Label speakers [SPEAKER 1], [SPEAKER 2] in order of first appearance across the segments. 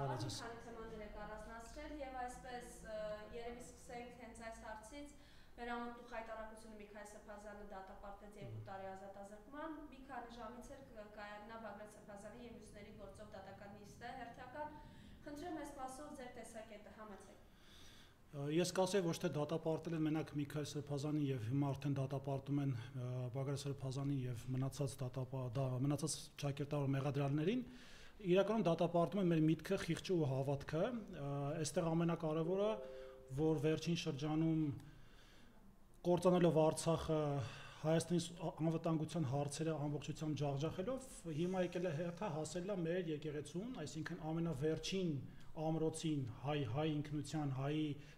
[SPEAKER 1] տարածես։
[SPEAKER 2] Քանի թեմաներ եք առանձնացրել եւ այսպես երևի սկսենք հենց այս հարցից։ Մեր ամոթու խայտարակությունը Միքայել Սրբազյանը դատապարտվեց 2 տարի ազատազրկման, մի քանի ժամից էր կայանա Բագրատ Սրբազյանի եւ մյուսների գործով դատական նիստը հերթական։ Խնդրեմ այս մասով ձեր տեսակետը համեցեք։
[SPEAKER 1] Ես կասեի ոչ թե դատապարտել են մենակ Միքայել Սրբազյանին եւ հիմա արդեն դատապարտում են Բագրատ Սրբազյանին եւ մնացած ճակերտավոր մեղադրյալներին, իրականում դատապարտում են մեր միտքը, խիղճը ու հավատքը, այստեղ ամենակարևորը, որ վերջին շրջանում կործանելով Արցախը Հայաստանի անվտանգության հարցերը ամբողջությամբ ջախջախելով, հիմա եկել է հերթը հասել է մեր եկեղեցուն, այսինքն ամենավերջին ամրոցին, հայ ինքնության, հայ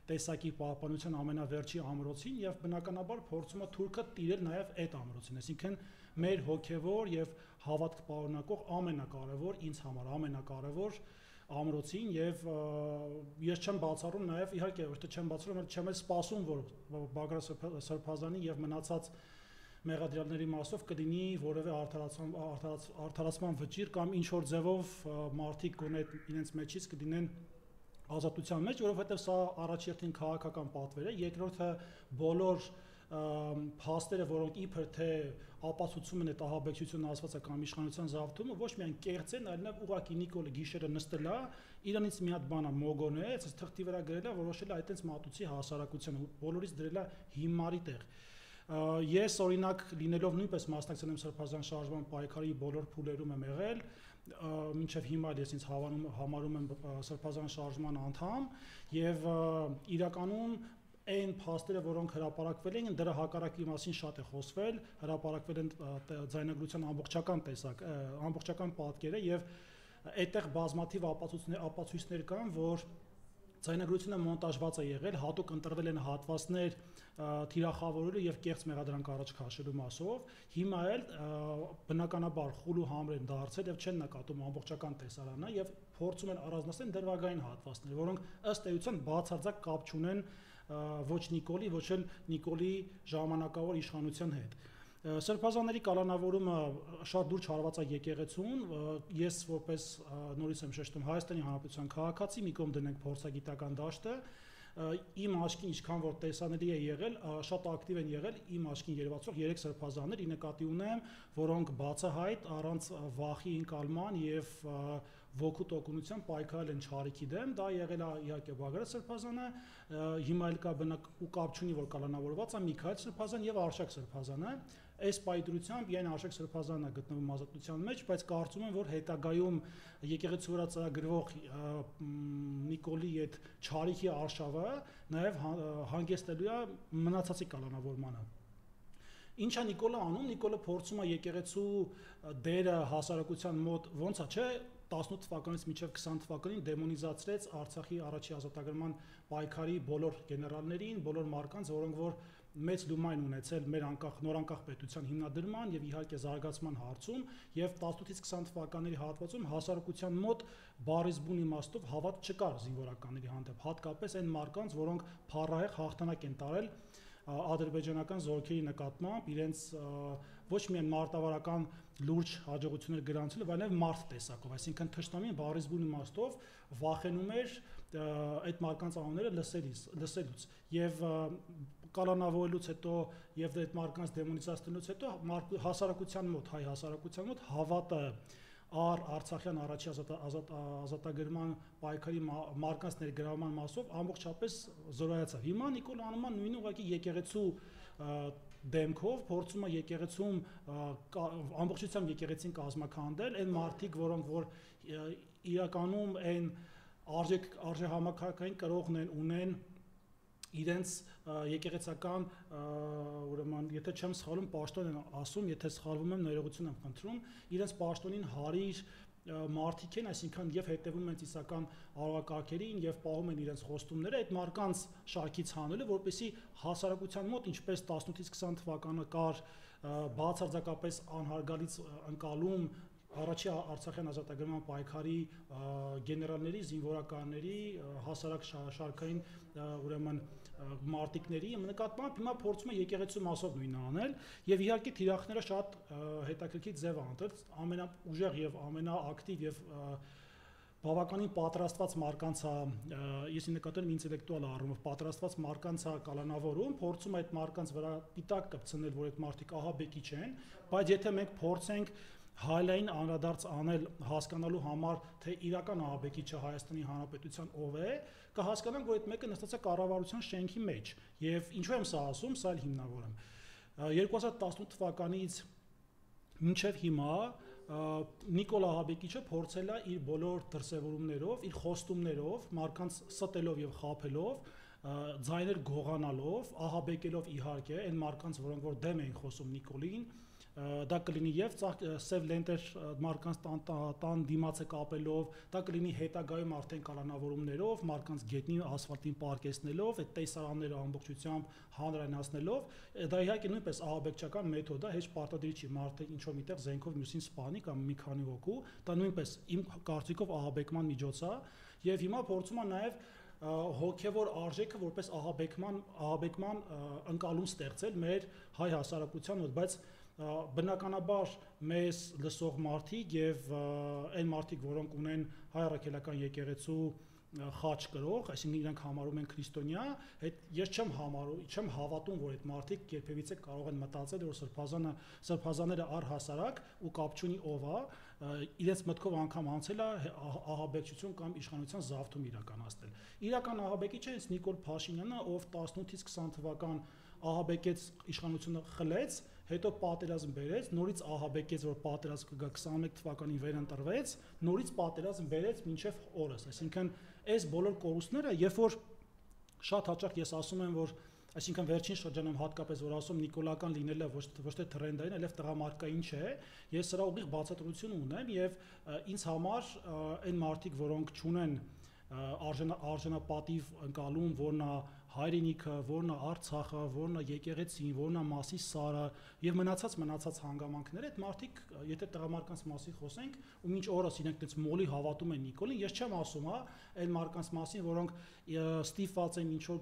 [SPEAKER 1] տեսակի պահպանության ամենավերջի ամրոցին եւ բնականաբար փորձում է թուրքը տիրել նաեւ այդ ամրոցին, այսինքն մեր հոգեվոր եւ հավատք պարունակող ամենակարևոր ինձ համար ամենակարևոր ամրոցին եւ ես չեմ բացառում նաեւ իհարկե ոչ թե չեմ բացառում, այլ չեմ սպասում, որ Բագրատ Սրբազյանի եւ մնացած մեղադրյալների մասով կլինի որևէ արդարացման վճիռ կամ ինչ որ ձևով մարդիկ գոնե իրենց մեջից կդինեն ազատության մեջ, որովհետև սա առաջերտին քաղաքական պատվեր է, երկրորդը բոլոր փաստերը, որոնք իբր թե ապացուցում են այդ ահաբեկչությունը ասվածը կամ իշխանության զավթումը, ոչ միայն կեղծ են, այլ նաև ուղղակի Նիկոլը գիշերը նստել է, իրանից մի հատ բան է մոգոնել, այս թղթի վրա գրել է, որոշել է այդտենց մատուցի հասարակությանը, բոլորից դրել է հիմարի տեղ։ Ես օրինակ լինելով նույնպես մասնակցել եմ Սրբազան շարժման պայքարի բոլոր փուլերում եմ եղել, մինչև հիմա ես ինձ համարում եմ Սրբազան շարժման անդամ եւ իրականում այն փաստերը, որոնք հրապարակվել են, դրա հակառակի մասին շատ է խոսվել, հրապարակվել են ձայնագրության ամբողջական պատկերը եւ այդտեղ բազմաթիվ ապացույցներ կան, որ ձայնագրությունը մոնտաժված է եղել, հատուկ ընտրվել են հատվածներ թիրախավորելու եւ կեղծ մեղադրանք առաջ քաշելու մասով, հիմա էլ բնականաբար խուլ ու համր են դարձել եւ չեն նկատում ամբողջական տեսարանը եւ փորձում են առանձնացնել դրվագային հատվածներ, որոնք ըստ էության բացարձակ կապ չունեն ոչ Նիկոլի, ոչ էլ Նիկոլի ժամանակավոր իշխանության հետ։ Սրբազանների կալանավորումը շատ դուր չարված է եկեղեցուն, ես որպես նորից եմ շեշտում Հայաստանի Հանրապետության քաղաքացի, մի կողմ դնենք փորձագիտական դաշտը, իմ աչքին ինչքան որ տեսանելի է եղել, շատ ակտիվ են եղել իմ աչքին երևացող 3 սրբազաններ, ի նկատի ունեմ, որոնք բացահայտ առանց վախի ընկալման եւ ոգու տոկունության պայքարել են Չարիքի դեմ, դա եղել է իհարկե Բագրատ Սրբազանը, հիմա էլ կա բնակ ու կապ չունի, որ կալանավորված է Միքայել Սրբազան եւ Արշակ Սրբազանը, այս պայծրությամբ միայն Արշակ Սրբազանը գտնվում ազատության մեջ, բայց կարծում եմ, որ հետագայում եկեղեցու վրա ծրագրվող Նիկոլի այդ Չարիքի արշավը նաև հանգեցնելու է մնացածի կալանավորմանը։ Ինչ է Նիկոլը անում, Նիկոլը փորձում է եկեղեցու դերը հասարակության մոտ ոնց է, չէ, 18 թվականից մինչև 20 թվականին դեմոնիզացրեց Արցախի առաջի ազատագրման պայքարի բոլոր գեներալներին, բոլոր մարկանց, որոնք որ մեծ լումայն ունեցել մեր նոր անկախ պետության հիմնադրման եւ իհարկե զարգացման հարցում եւ 18-ից 20 թվականների հատվածում հասարակության մոտ բառիզբուն իմաստով հավատ չկար զինվորականների հանդեպ, հատկապես այն մարկանց, որոնք փառահեղ հաղթանակ են տարել ադրբեջանական զորքերի նկատմամբ իրենց ոչ միայն մարտավարական լուրջ հաջողություններ գրանցելով, այլ նաև մարդ տեսակով, այսինքն թշնամին բառիզբուն իմաստով վախենում էր այդ մարկանց անունները լսելուց եւ կալանավորելուց հետո եւ այդ մարկանց դեմոնիզացնելուց հետո հասարակության մոտ, հայ հասարակության մոտ հավատը Արցախյան առաջի ազատագրման պայքարի մարկանց ներգրավման մասով ամբողջապես զորայացավ։ Հիմա Նիկոլ անում է նույնը ուղղակի եկեղեցու դեմքով, փորձում է եկեղեցում ամբողջությամբ եկեղեցին կազմակերպել, այն մարդիկ, որոնք որ իրականում այն արժեհամակարգային կրողն են ունեն իրենց եկեղեցական ուրեմն եթե չեմ սխալվում պաշտոն են ասում, եթե սխալվում եմ ներողություն եմ խնդրում, իրենց պաշտոնին հարիր մարդիկ են, այսինքն եւ հետեւում են ծիսական արարակարգերին եւ պահում են իրենց խոստումները, այդ մարկանց շարքից հանելը, որպեսզի հասարակության մոտ ինչպես 18-ից 20 թվականը կար բացարձակապես անհարգալից ընկալում առաջի Արցախյան ազատագրման պայքարի գեներալների, զինվորականների, հասարակ շարքային ուրեմն մարտիկների նկատմամբ հիմա փորձում է եկեղեցու մասով նույնը անել եւ իհարկե թիրախները շատ հետաքրքիր ձև անտրել ամենաուժեղ եւ ամենաակտիվ եւ բավականին պատրաստված մարկանց է, ես նկատել եմ ինտելեկտուալ առումով պատրաստված մարկանց է կալանավորում, փորձում այդ մարկանց վրա պիտակ կպցնել, որ այդ մարդիկ ահաբեկիչ չեն, բայց եթե մենք փորձենք հայլային անդրադարձ անել հասկանալու համար, թե իրական ահաբեկիչը Հայաստանի Հանրապետության ով է, կհասկանանք, որ այդ մեկը նստած է կառավարության շենքի մեջ, եւ ինչու եմ սա ասում, սա էլ հիմնավոր եմ։ 2018 թվականից մինչև հիմա Նիկոլ Ահաբեկիչը փորձել է իր բոլոր դրսևորումներով, իր խոստումներով, մարկանց ստելով եւ խաբելով, ձայներ գողանալով, ահաբեկելով իհարկե այն մարկանց, որոնք որ դեմ էին խոսում Նիկոլին, դա կլինի եւ սև լենտեր մարկանց տան դիմացը կապելով, դա կլինի հետագայում արդեն կալանավորումներով, մարկանց գետնին ասֆալտին պարկեսնելով, այդ տեսարանները ամբողջությամբ հանրայնացնելով, դա իհարկե նույնպես ահաբեկչական մեթոդ է, հեչ պարտադիր չի մարդը ինչ որ միտեղ զենքով մյուսին սպանի կամ մի քանի հոգու, դա նույնպես իմ կարծիքով ահաբեկման միջոց է եւ հիմա փորձում է նաեւ հոգևոր արժեքը որպես ահաբեկման ընկալում ստեղծել մեր հայ հասարակության մոտ, բայց բնականաբար մեզ լսող մարդիկ եւ այն մարդիկ, որոնք ունեն հայ առաքելական եկեղեցու խաչ կրող, այսինքն իրանք համարում են քրիստոնյա, ես չեմ հավատում, որ այդ մարդիկ երբևիցե կարող են մտածել, որ սրբազանները առհասարակ ու կապ չունի ով է, իրենց մտքով անգամ անցել է ահաբեկչություն կամ իշխանության զավթում իրականացնել։ Իրական ահաբեկիչը հենց Նիկոլ Փաշինյանը, ով 18-ից 20 թվական ահաբեկեց իշխանությունը խլեց, հետո պատերազմ բերեց, նորից ահաբեկեց, որ պատերազմ կգա 21 թվականին վերընտրվեց, նորից պատերազմ բերեց մինչև օրս, այսինքն այս բոլոր կորուստները, երբ որ շատ հաճախ ես ասում եմ, որ այսինքն վերջին շրջանում հատկապես որ ասում նիկոլական լինելը ոչ թե տրենդային, այլև տղամարդկային չէ, ես սրա ուղիղ բացատրություն ունեմ եւ ինձ համար այն մարդիկ, որոնք չունեն արժանապատիվ ընկալում, որն է հայրենիքը, որն է Արցախը, որն է եկեղեցին, որն է Մասի Սարը եւ մնացած հանգամանքները, այդ մարդիկ, եթե տղամարդկանց մասին խոսենք, ու մինչ օրս իրենք դից մոլի հավատում են Նիկոլին, ես չեմ ասում, այն մարդկանց մասին, որոնք ստիպված են ինչ-որ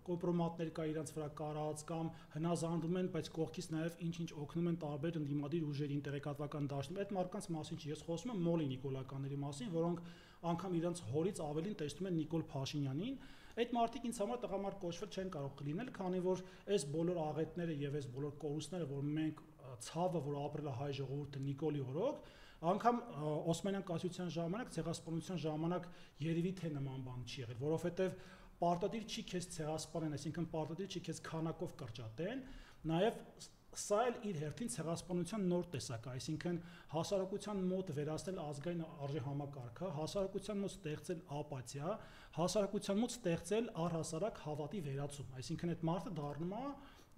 [SPEAKER 1] կոմպրոմատներ կա իրենց վրա կարած կամ հնազանդում են, բայց կողքից նաեւ ինչ-ինչ օգնում են տարբեր ընդդիմադիր ուժերին, տեղեկատվական դաշտում, այդ մարդկանց մասին չի, ես խոսում եմ մոլի նիկոլականների մասին, որոնք անգամ իրենց հորից ավելին տեսնում են Նիկոլ Փաշինյանին, այդ մարդիկ ինձ համար տղամարդ կոչվել չեն կարող լինել, քանի որ այս բոլոր աղետները եւ այս բոլոր կորուստները, որ մենք ցավը, որ ապրել է հայ ժողովուրդը Նիկոլի օրոք, անգամ Օսմանյան կայսրության ժամանակ, ցեղասպանության ժամանակ երևի թե նման բան չի եղել, որովհետեւ պարտադիր չի քեզ ցեղասպանեն, այսինքն պարտադիր չի քեզ քանակով կրճատեն, նաեւ սա էլ իր հերթին ցեղասպանության նոր տեսակ է, այսինքն հասարակության մոտ վերացնել ազգային արժեհամակարգը, հասարակության մոտ ստեղծել ապաթիա, հասարակության մոտ ստեղծել առհասարակ հավատի վերացում, այսինքն այդ մարդը դառնում է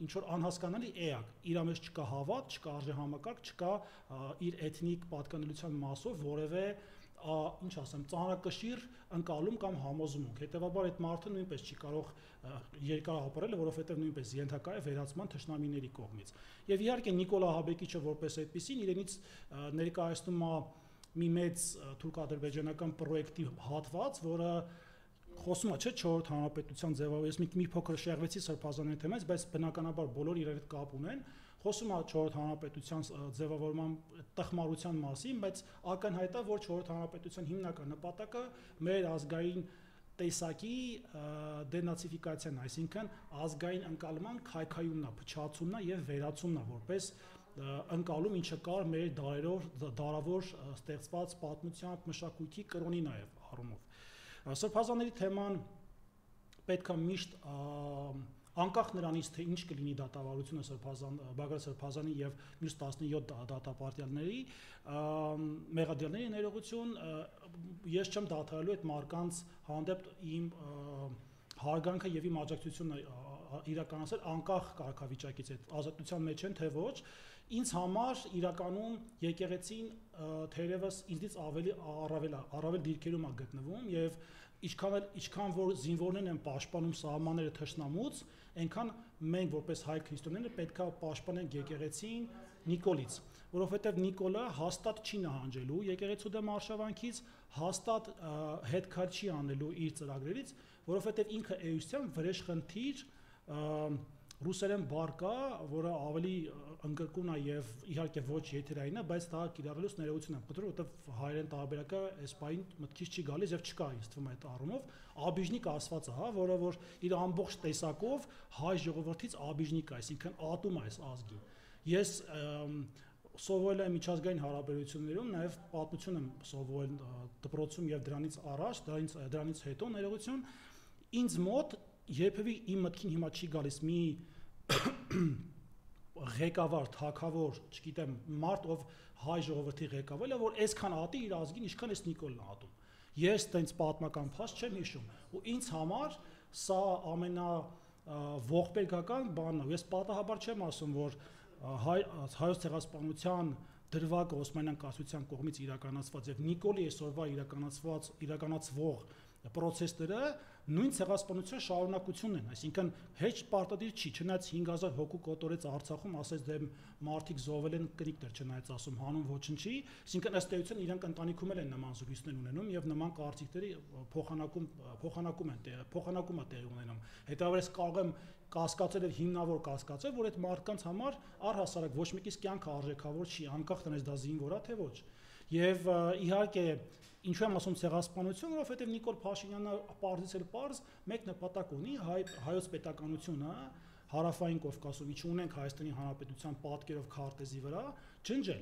[SPEAKER 1] ինչ որ անհասկանալի էակ, իր մեջ չկա հավատ, չկա արժեհամակարգ, չկա իր էթնիկ պատկանելիության մասով որևէ ինչ ասեմ, ծանրակշիռ ընկալում կամ համոզմունք, հետևաբար այդ մարդը նույնպես չի կարող երկար ապրել, որովհետև նույնպես ենթակա է վերացման թշնամիների կողմից։ Եվ իհարկե Նիկոլ Ահաբեկիչը որպես այդպեսին իրենից ներկայացնում է մի մեծ թուրք-ադրբեջանական պրոյեկտի հատված, որը խոսում է, չէ, 4-րդ հանրապետության ձևով, ես մի փոքր շեղվեցի սրբազանների թեմայից, բայց բնականաբար բոլորը իրար հետ կապ ունեն, խոսում է 4-րդ հանրապետության ձևավորման տխմարության մասին, բայց ակնհայտ է, որ 4-րդ հանրապետության հիմնական նպատակը մեր ազգային տեսակի դենացիֆիկացիան, այսինքն ազգային ընկալման քայքայումն է, փչացումն է եւ վերացումն է, որպես ընկալում, ինչը կար մեր դարավոր ստեղծված պատմությամբ, մշակույթի կրոնի նաեւ առումով։ Սրբազանների թեման պետք է միշտ անկախ նրանից, թե ինչ կլինի դատավարությունը Բագրատ Սրբազանի եւ մյուս 17 դատապարտյալների, մեղադիաների ներողություն, ես չեմ դադարելու այդ մարկանց հանդեպ իմ հարգանքը եւ իմ աջակցությունը իրականացնել անկախ կարգավիճակից, այդ ազատության մեջ են թե ոչ, ինձ համար իրականում եկեղեցին թերևս ինձից առավել դիրքերում է գտնվում եւ ինչքան որ զինվորներն են պաշտպանում սահմանները թշնամուց, այնքան մենք որպես հայ քրիստոնյաներ պետք է պաշտպանենք եկեղեցին Նիկոլից, որովհետեւ Նիկոլը հաստատ չի նահանջելու եկեղեցու դեմ արշավանքից, հաստատ հետքար չի անելու իր ծրագրերից, որովհետեւ ինքը էությամբ վրեժխնդիր ռուսերեն բառ կա, որը ավելի ընդգրկուն է եւ իհարկե ոչ եթերային է, բայց դա կիրառելուց ներողություն եմ խնդրում, որովհետեւ հայերեն տարբերակը այս բային մտքից չի գալիս եւ չկա ինձ թվում է այդ առումով։ Աբիժնիկ ասվածը, հա, որը որ իր ամբողջ տեսակով հայ ժողովրդից աբիժնիկ է, այսինքն ատում է այս ազգին։ Ես սովորել եմ միջազգային հարաբերություններում, նաև պատմություն եմ սովորել դպրոցում եւ դրանից առաջ, դրանից հետո ներողություն, ինձ մոտ երբևէ իմ մտքին հիմա չի գալիս մի ղեկավար, թագավոր, չգիտեմ, մարդ, ով հայ ժողովրդի ղեկավար է, որ այսքան ատի իր ազգին, ինչքան էս Նիկոլն է ատում։ Ես տենց պատմական փաստ չեմ հիշում, ու ինձ համար սա ամենաողբերգական բանն է։ Ես պատահաբար չեմ ասում, որ հայոց ցեղասպանության դրվագը Օսմանյան կայսրության կողմից իրականացված եւ Նիկոլի այսօրվա իրականացվող պրոցեսները նույն ցեղասպանության շարունակությունն են, այսինքն հեչ պարտադիր չի, չնայած 5000 հոգու կոտորեց Արցախում, ասես դեմ մարդիկ զոհվել են, կնիկներ չնայած ասում հանուն ոչնչի, այսինքն ըստ էության իրանք ընտանիքում են նման զրույցներ ունենում եւ նման կարծիքների փոխանակում է տեղի ունենում։ Հետևաբար կարող եմ կասկածել եւ հիմնավոր կասկածել, որ այդ մարդկանց համար առհասարակ ոչ մեկից կյանքը արժեքավոր չի, անկախ տնես դա զինվոր է թե ոչ։ Եվ իհարկե ինչու եմ ասում ցեղասպանություն, որովհետև Նիկոլ Փաշինյանը պարզից էլ պարզ մեկ նպատակ ունի հայոց պետականությունը հարավային Կովկասում, ինչ ունենք Հայաստանի Հանրապետության պատկերով քարտեզի վրա, ջնջել։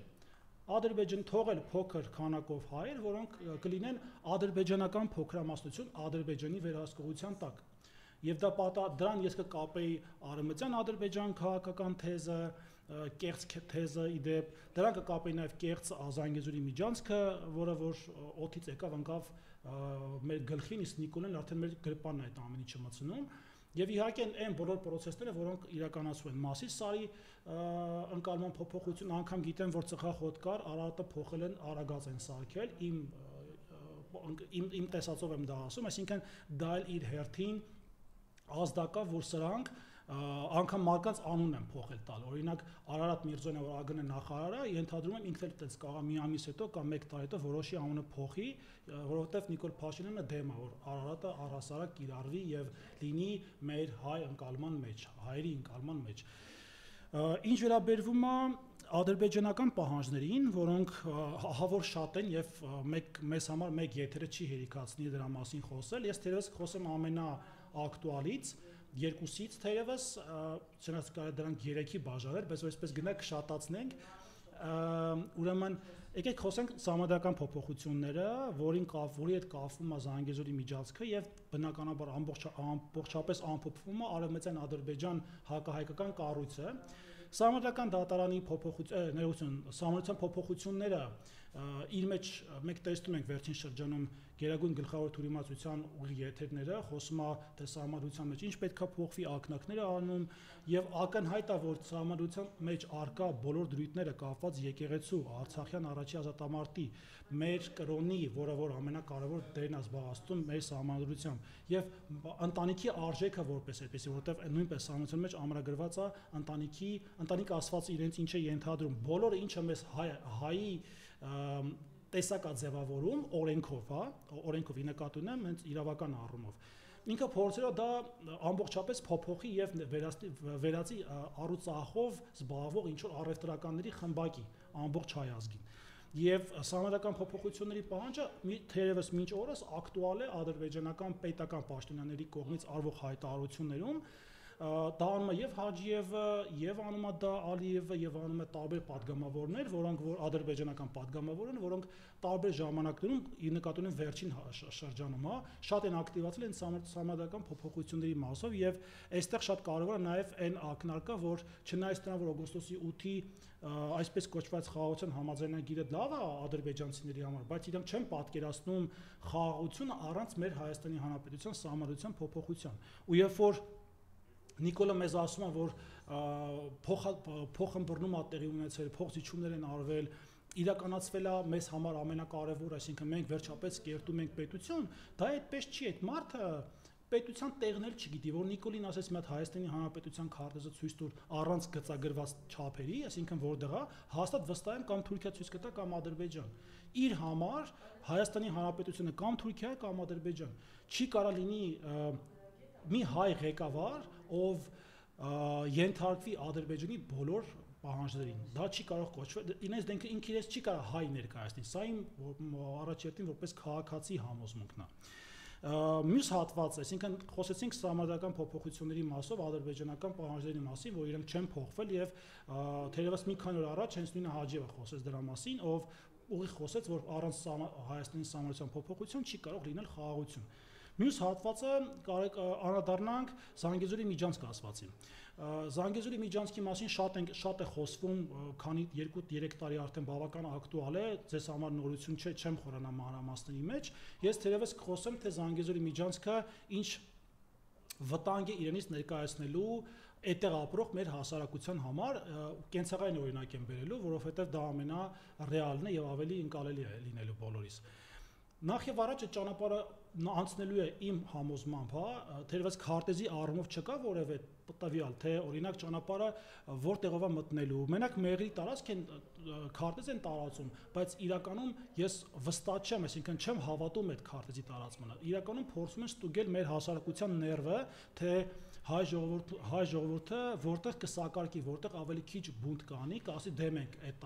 [SPEAKER 1] Ադրբեջան թողել փոքր քանակով հայեր, որոնք կլինեն ադրբեջանական փոքրամասնություն Ադրբեջանի վերահսկողության տակ։ Եվ դրան ես կկապեի Արևմտյան Ադրբեջան քաղաքական թեզը, կեղծ թեզը իդեպ, դրան կկապեի նաև կեղծ Ազանգեզուրի միջանցքը, որը որ օդից եկավ ընկավ մեր գլխին, իսկ Նիկոլեն արդեն մեր գրպանն է այդ ամեն ինչը մտցնում։ Եվ իհարկե այն բոլոր պրոցեսները, որոնք իրականացվում են Մասիս Սարի ընկալման փոփոխություն, անգամ գիտեմ, որ ծխախոտ կար, Արարատը փոխել են, Արագած են սարքել, իմ տեսածով եմ դա ասում, այսինքն դա էլ իր հերթին ազդակա, որ սրանք անգամ մարդկանց անուն են փոխել տալ։ Օրինակ Արարատ Միրզոյանը, որ ԱԳՆ նախարար է, ենթադրում եմ ինքն էլ այդպես կարող է մի ամիս հետո կամ 1 տարի հետո որոշի անունը փոխի, որովհետև Նիկոլ Փաշինյանը դեմ է, որ Արարատը առհասարակ կիրառվի եւ լինի մեր հայ ընկալման մեջ, հայերի ընկալման մեջ։ Ինչ վերաբերվում է ադրբեջանական պահանջներին, որոնք ահավոր շատ են եւ մեզ համար մեկ եթերը չի հերիքացնի դրա մասին խոսել, ես թերևս խոսեմ ամենաակտուալից երկուսից, թերևս չնայած կարելի դրանք 3-ի բաժանել, բայց որ այսպես գնանք շատացնենք, ուրեմն եկեք խոսենք սահմանադրական փոփոխությունները, որի հետ կապվում է Զանգեզուրի միջանցքը եւ բնականաբար ամբողջապես ամփոփվում է Արևմտյան Ադրբեջան հակահայկական կառույցը։ Սահմանադրական դատարանի սահմանության փոփոխությունները իր մեջ մենք տեսնում ենք վերջին շրջանում Գերագույն գլխավոր թյուրիմացության ուղիղ եթերները, խոսում է թե սահմանության մեջ ինչ պետք է փոխվի, ակնարկները անում եւ ակնհայտ է, որ սահմանության մեջ արկա բոլոր դրույթները կապված եկեղեցու Արցախյան առաջի ազատամարտի մեր կրոնի, որը որ ամենակարևոր դերն է զբաղեցնում մեր սահմանադրությամբ եւ ընտանիքի արժեքը որպես այդպես, որովհետեւ նույնպես սահմանության մեջ ամրագրված է ընտանիք ասված իրենց ինչ է ենթադրում, բոլորը ինչը մեզ հայի տեսակա ձևավորում օրենքով, հա, օրենքով ի նկատի ունեմ հենց իրավական առումով։ Ինքը փորձել է դա ամբողջապես փոփոխի եւ վերածի առուծախով զբաղվող ինչ որ առևտրականների խմբակի ամբողջ հայ ազգին։ Եվ սահմանադրական փոփոխությունների պահանջը թերևս մինչ օրս ակտուալ է ադրբեջանական պետական պաշտոնյաների կողմից արվող հայտարարություններում, դա անում է եւ Հաջիևը, եւ անում է դա Ալիևը, եւ անում է տարբեր падգամավորներ, որոնք որ ադրբեջանական падգամավոր են, որոնք տարբեր ժամանակներում ի նկատի ունեն վերջին շրջանում, հա, շատ են ակտիվացել են սահմանադրական փոփոխությունների մասով եւ այստեղ շատ կարեւոր է նաեւ այն ակնարկը, որ չնայած նրան, որ օգոստոսի 8-ի այսպես կոչված խաղաղության համաձայնագիրը լավ է ադրբեջանցիների համար, բայց իրենք չեն պատկերացնում խաղաղությունը առանց մեր Հայաստանի Հանրապետության սահմանադրության փոփոխության։ Ու երբ որ Նիկոլը մեզ ասում է, որ փոխըմբռնում է տեղի ունեցել, փոխզիջումներ են արվել, իրականացվել է մեզ համար ամենակարևոր, այսինքն մենք վերջապես կերտում ենք պետություն, դա այդպես չի, այդ մարդը պետության տեղն էլ չգիտի, որ Նիկոլին ասես մի հատ Հայաստանի Հանրապետության քարտեզը ցույց տուր առանց գծագրված չափերի, այսինքն որտեղ է, հաստատ վստահ եմ կամ Թուրքիա ցույց կտա կամ Ադրբեջան։ Իր համար Հայաստանի Հանրապետությունը կամ Թուրքիա է կամ Ադրբեջան։ Չի կարա լինի մի հայ ղեկավար, ով ենթարկվի Ադրբեջանի բոլոր պահանջներին։ Դա չի կարող կոչվել, ինձ ինքը ինքը չի կարող հայ ներկայացնել։ Սա իմ առաջերտին որպես քաղաքացի համոզմունքն է։ Մյուս հատվածը, այսինքն խոսեցինք սահմանադրական փոփոխությունների մասով ադրբեջանական պահանջների մասին, որ իրենք չեն փոխվել եւ թերևս մի քանի օր առաջ հենց նույնը Հաջիևը խոսեց դրա մասին, ով ուղիղ խոսեց, որ առանց Հայաստանի սահմանադրական փոփոխություն չի կարող լինել խաղաղություն։ Մյուս հատվածը կարող անդրադառնանք Զանգեզուրի միջանցք ասվածին։ Զանգեզուրի միջանցքի մասին շատ է խոսվում, քանի 2-3 տարի արդեն բավական ակտուալ է, ձեզ համար նորություն չէ, չեմ խորանա մանրամասների մեջ։ Ես թերևս կխոսեմ, թե Զանգեզուրի միջանցքը ինչ վտանգ է իրենից ներկայացնելու այդտեղ ապրող մեր հասարակության համար, կենցաղային օրինակ եմ բերելու, որովհետև դա ամենառեալն է եւ ավելի ընկալելի է լինելու բոլորիս։ Նախ եւ առաջ այդ ճանապարհը անցնելու է իմ համոզմամբ, թերևս քարտեզի առումով չկա որևէ տվյալ, թե օրինակ ճանապարհը որտեղով է մտնելու։ Մենակ մեղրի տարածք են քարտեզ են տարածում, բայց իրականում ես վստահ չեմ, այսինքն չեմ հավատում այդ քարտեզի տարածմանը։ Իրականում փորձում են ստուգել մեր հասարակության ներվը, թե հայ ժողովուրդը որտեղ կսակարկի, որտեղ ավելի քիչ բունտ կանի, կասի դեմ ենք այդ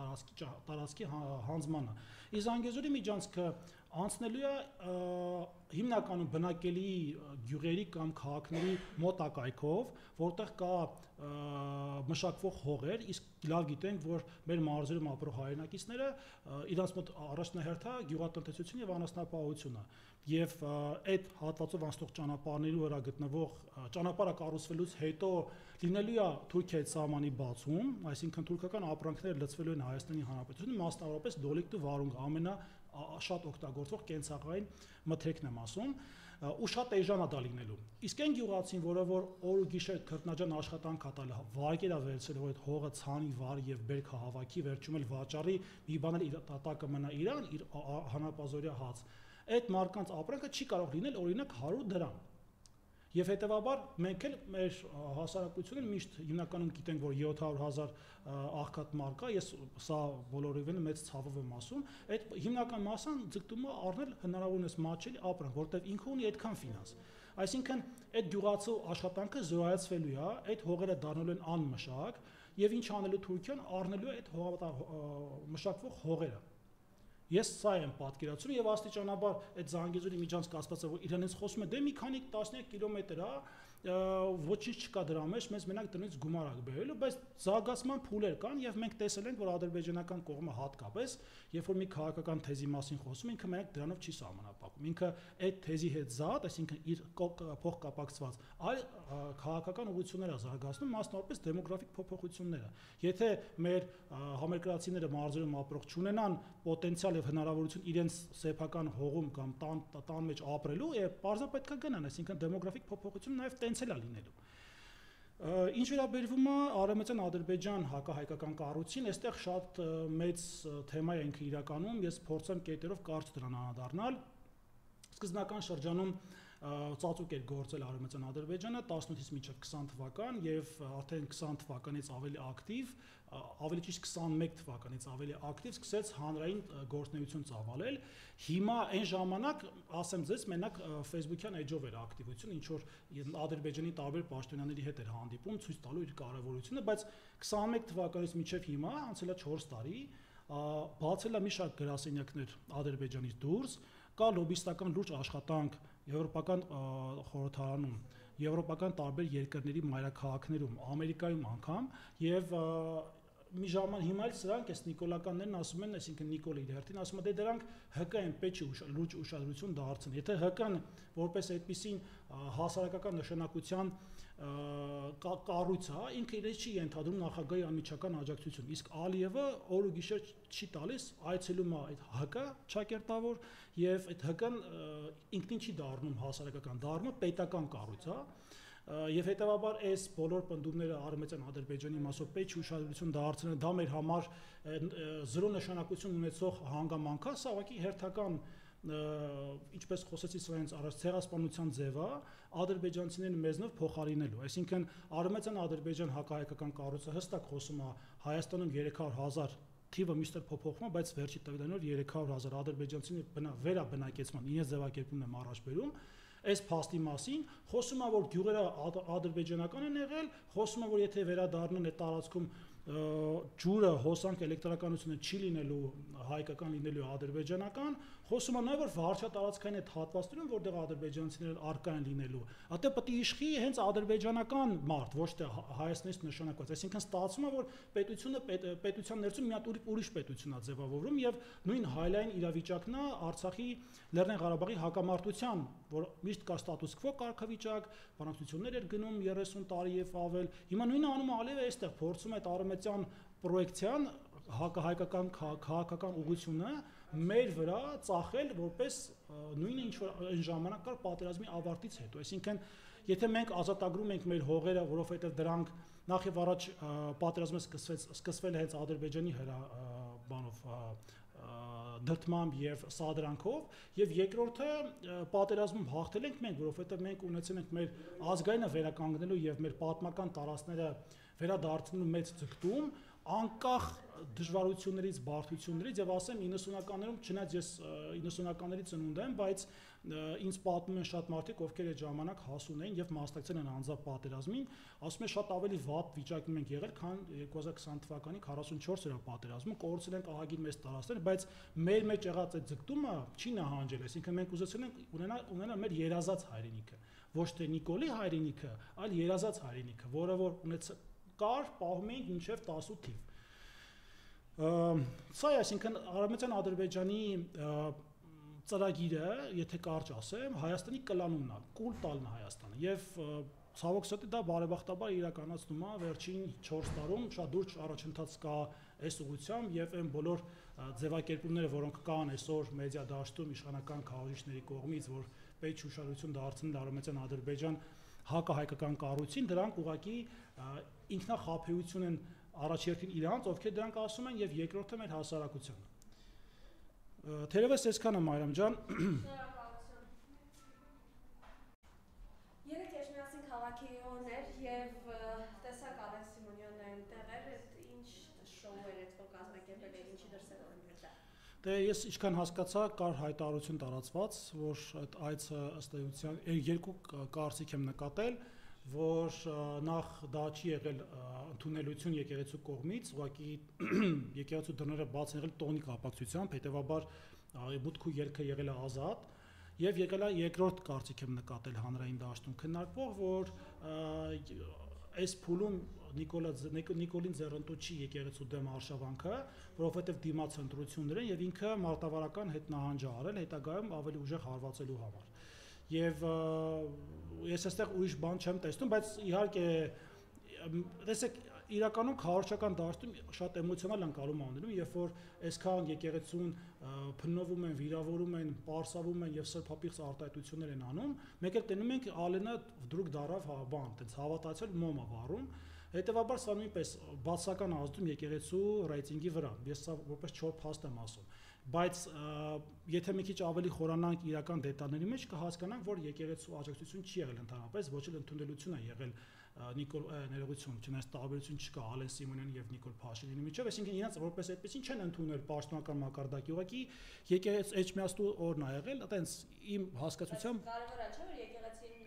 [SPEAKER 1] տարածքի հանձնմանը։ Իսկ Զանգեզուրի միջանցքը անցնելու է հիմնականում բնակելի գյուղերի կամ քաղաքների մոտակայքով, որտեղ կա մշակվող հողեր, իսկ լավ գիտենք, որ մեր մարզերում ապրող հայրենակիցները իրանց մոտ առաջնահերթ է գյուղատնտեսություն եւ անասնապահությունը։ Եվ այդ հատվածով անցնող ճանապարհների վրա գտնվող ճանապարհը կառուցվելուց հետո լինելու է Թուրքիայի սահմանի բացում, այսինքն թուրքական ապրանքները լցվելու են Հայաստանի Հանրապետությունում, մասնավորապես դոլիկտու վարունգը շատ օգտագործող կենցաղային մթերքն եմ ասում, ու շատ էժան է դա լինելու։ Իսկ այն գյուղացին, որը որ օր ու գիշեր քրտնաջան աշխատանք է տալի, վարկեր է վերցրել, որ այդ հողը ցանի, վարի եւ բերքը հավաքի, վերջում էլ վաճառի, մի բան էլ իր տատակը մնա իրան, իր հանապազորյա հաց։ Այդ մարկանց ապրանքը չի կարող լինել օրինակ 100 դրամ։ Եվ հետևաբար մենք էլ մեր հասարակությունը միշտ հիմնականում գիտենք, որ 700,000 աղքատ մարդ կա, ես սա բոլորովին մեծ ցավով եմ ասում, այդ հիմնական մասան ձգտումը առնել հնարավորինս մատչելի ապրանք, որտեղ ինքը ունի այդքան ֆինանս։ Այսինքն այդ գյուղացու աշխատանքը զոհայացվելու է, այդ հողերը դառնալու են անմշակ, եւ ինչ անելու Թուրքիան, առնելու է այդ մշակվող հողերը։ Ես սա եմ պատկերացնում եւ աստիճանաբար այդ Զանգեզուրի միջանցք ասվածը, որ իրանից խոսում է, դե մի քանի տասնյակ կիլոմետր է, ոչինչ չկա դրա մեջ, մեզ մենակ տնից գումար ակ բերելու, բայց զարգացման փուլեր կան եւ մենք տեսել ենք, որ ադրբեջանական կողմը հատկապես, երբ որ մի քաղաքական թեզի մասին խոսում, ինքը մենակ դրանով չի սահմանափակում։ Ինքը այդ թեզի հետ զատ, այսինքն իր փոխկապակցված այլ քաղաքական ուղղություններ է զարգացնում, մասնավորապես դեմոգրաֆիկ փոփոխությունները։ Եթե մեր համերկրացիները մարզերում ապրող չունենան պոտենցիալ եւ հնարավորություն իրենց սեփական հողում կամ տան մեջ ապրելու, եւ բարձր պետք է գնան, այսինքն դեմոգրաֆիկ փոփոխություն նաեւ տենցել է լինելու։ Ինչ վերաբերվում է Արևմտյան Ադրբեջան հակահայկական կառույցին, այստեղ շատ մեծ թեմա է ինքը իրականում, ես փորձեմ կետերով կարճ դրան անդառնալ։ Սկզբնական շրջանում ծածուկ էր գործել Արևմտյան Ադրբեջանը 18-ից մինչև 20 թվական եւ արդեն 20 թվականից ավելի ակտիվ, ավելի ճիշտ 21 թվականից ավելի ակտիվ սկսեց հանրային գործունեություն ծավալել։ Հիմա այն ժամանակ, ասեմ ձեզ, մենակ Facebook-յան էջով էր ակտիվություն, ինչ որ Ադրբեջանի տարբեր պաշտոնյաների հետ էր հանդիպում, ցույց տալու իր կարևորությունը, բայց 21 թվականից մինչև հիմա անցել է 4 տարի, բացել է մի շարք գրասենյակներ Ադրբեջանից դուրս, կա լոբիստական լուրջ աշխատանք եվրոպական խորհրդարանում, եվրոպական տարբեր երկրների մայրաքաղաքներում, Ամերիկայում անգամ, եւ մի ժամանակ հիմա էլ սրանք էս նիկոլականներն ասում են, այսինքն Նիկոլը իր հերթին ասում է, դե դրանք ՀԿ են պետք է լուրջ ուշադրություն դարձնեն։ Եթե ՀԿ-ն որպես այդպիսին հասարակական նշանակության կառույց է, ինքը իրենց չի ենթադրում նախագահի անմիջական աջակցություն, իսկ Ալիևը օր ու գիշեր չի տալիս, այցելում է այդ ՀԿ ճակերտավոր եւ այդ ՀԿ-ն ինքնին չի դառնում հասարակական, դառնում է պետական կառույց, հա։ Եվ հետևաբար այս բոլոր պնդումները Արևմտյան Ադրբեջանի մասով պետք է ուշադրություն դարձնել, դա մեր համար զրո նշանակություն ունեցող հանգամանք է, սա ուղղակի հերթական, ինչպես խոսեցի սրանից առաջ, ցեղասպանության ձև է ադրբեջանցիներին մեզնով փոխարինելու։ Այսինքն Արևմտյան Ադրբեջան հակահայկական կառույցը հստակ խոսում է Հայաստանում 300,000 թիվը միշտ փոփոխվում է, բայց վերջի տվյալներով 300,000 ադրբեջանցիների վերաբնակեցման իրենց ձևակերպումն եմ առաջ բերում, այս փաստի մասին, խոսում է, որ գյուղերը ադրբեջանական են եղել, խոսում է, որ եթե վերադառնան այդ տարածքում ջուրը, հոսանք, էլեկտրականությունը չի լինելու հայկական, լինելու ադրբեջանական, խոսում է նաև որ վարչատարածքային այդ հատվածներում, որտեղ ադրբեջանցիներ արկա են լինելու, այդտեղ պետք է իշխի հենց ադրբեջանական մարդ, ոչ թե Հայաստանից նշանակված, այսինքն ստացվում է, որ պետության ներսում մի հատ ուրիշ պետություն է ձևավորվում եւ նույն հայլային իրավիճակն է Արցախի Լեռնային Ղարաբաղի հակամարտության, որ միշտ կա ստատուս քվո կարգավիճակ, բանակցություններ էր գնում 30 տարի եւ ավել, հիմա նույնը անում է Ալիևը այստեղ փորձում է այդ արմենիական պրոյեկցիան հայկական քաղաքական ուղղությունը մեր վրա ծախել որպես նույնը ինչ որ այն ժամանակ կար պատերազմի ավարտից հետո, այսինքն եթե մենք ազատագրում ենք մեր հողերը, որովհետեւ դրանք նախ եւ առաջ պատերազմը սկսվել է հենց Ադրբեջանի դրդմամբ եւ սադրանքով եւ երկրորդը պատերազմում հաղթել ենք մենք, որովհետեւ մենք ունեցել ենք մեր ազգայինը վերականգնելու եւ մեր պատմական տարածքները վերադարձնելու մեծ ձգտում անկախ դժվարություններից, բարդություններից եւ ասեմ 90-ականներում չնայած ես 90-ականների ծնունդ եմ, բայց ինձ պատմում են շատ մարդիկ, ովքեր այդ ժամանակ հասուն էին եւ մասնակցել են անձամբ պատերազմին, ասում են շատ ավելի վատ վիճակում ենք եղել, քան 2020 թվականի 44 օրյա պատերազմում, կորցրել ենք ահագին մեծ տարածքներ, բայց մեր մեջ եղած այդ ձգտումը չի նահանջել, այսինքն մենք ուզեցել ենք ունենալ մեր երազած հայրենիքը, ոչ թե Նիկոլի հայրենիքը, այլ երազած հայրենիքը, որը որ կար պահում էինք մինչև 18 թիվ։ Սա է, այսինքն Արևմտյան Ադրբեջանի ծրագիրը, եթե կարճ ասեմ, Հայաստանի կլանումն է, կուլ տալն է Հայաստանը եւ ցավոք սրտի դա բարեբախտաբար իրականացնում է վերջին 4 տարում շատ դուրս առաջընթաց կա այս ուղղությամբ եւ այն բոլոր ձևակերպումները, որոնք կան այսօր մեդիա դաշտում իշխանական քաղաքացիների կողմից, որ պետք է ուշադրություն դարձնել Արևմտյան Ադրբեջան հակահայկական կառույցին, դրանք ուղղակի ինքնախաբեություն են առաջերտին իրանց, ովքեր դրանք ասում են եւ երկրորդը մեր հասարակությանը։ Թերևս այսքանը Մարիամ ջան։
[SPEAKER 2] Երեք ես միասին քաղաքի օրներ եւ տեսակ Ալեքս Սիմոնյանն այնտեղ էր, ինչ շոու էր այդ որ կազմակերպել էր, ինչի դրսևորում էր դա։
[SPEAKER 1] Դե ես ինչքան հասկացա, կար հայտարարություն տարածված, որ այդ այցը ըստ էության երկու կարծիք եմ նկատել, որ նախ դա չի եղել ընդունելություն եկեղեցու կողմից, ուղղակի եկեղեցու դռները բաց են եղել տոնի կապակցությամբ, հետեւաբար մուտք ու ելքը եղել է ազատ, եւ եկել է երկրորդ կարծիք եմ նկատել հանրային դաշտում քննարկվող, որ այս փուլում Նիկոլին ձեռնտու չի եկեղեցու դեմ արշավանքը, որովհետեւ դիմաց ընտրություններ են եւ ինքը մարտավարական հետնահանջ է արել հետագայում ավելի ուժեղ հարվածելու համար։ Եվ ես այստեղ ուրիշ բան չեմ տեսնում, բայց իհարկե տեսեք իրականում քաղաքական դաշտում շատ էմոցիոնալ ընկալում անելում, երբ որ այսքան եկեղեցուն փննովում են, վիրավորում են, պարսավում են եւ սրբապիղծ արտահայտություններ են անում, մեկ էլ տենում ենք Ալենը դրուկ դարավ բան, այդպես հավատացել մոմա վառում, հետեւաբար սա նույնպես բացական ազդում եկեղեցու ռեյտինգի վրա։ Ես սա որպես չոր փաստ եմ ասում, բայց եթե մի քիչ ավելի խորանանք իրական դետալների մեջ կհասկանանք, որ եկեղեցու աջակցություն չի եղել ընդհանրապես, ոչ էլ ընդունելություն է եղել Նիկոլ ներողություն, չնայած տարբերություն չկա Ալեն Սիմոնյանի եւ Նիկոլ Փաշինյանի միջեւ, այսինքն իրենց որպես այդպեսին չեն ընդունել պաշտոնական մակարդակի, ուղղակի եկեղեցու Էջմիածնու օրն է եղել, այտենց իմ հասկացությամբ
[SPEAKER 2] կարևոր է, չէ՞ որ եկեղեցին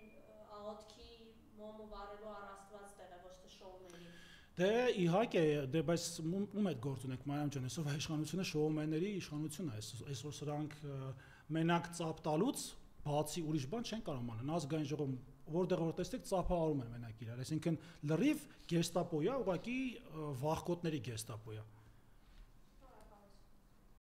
[SPEAKER 2] աղոթքի մոմը վառելու առաստված տեղ է, ոչ թե շոուների։
[SPEAKER 1] Դե իհարկե, դե բայց ում այդ գործ ունեք Մարիամ ջան, այսօր իշխանությունը շոումենների իշխանություն է, այսօր սրանք մենակ ծափ տալուց բացի ուրիշ բան չեն կարող անել, ազգային ժողովում որտեղ որ տեսեք ծափահարում են մենակ իրար, այսինքն լրիվ գեստապոյա, ուղղակի վախկոտների գեստապոյա։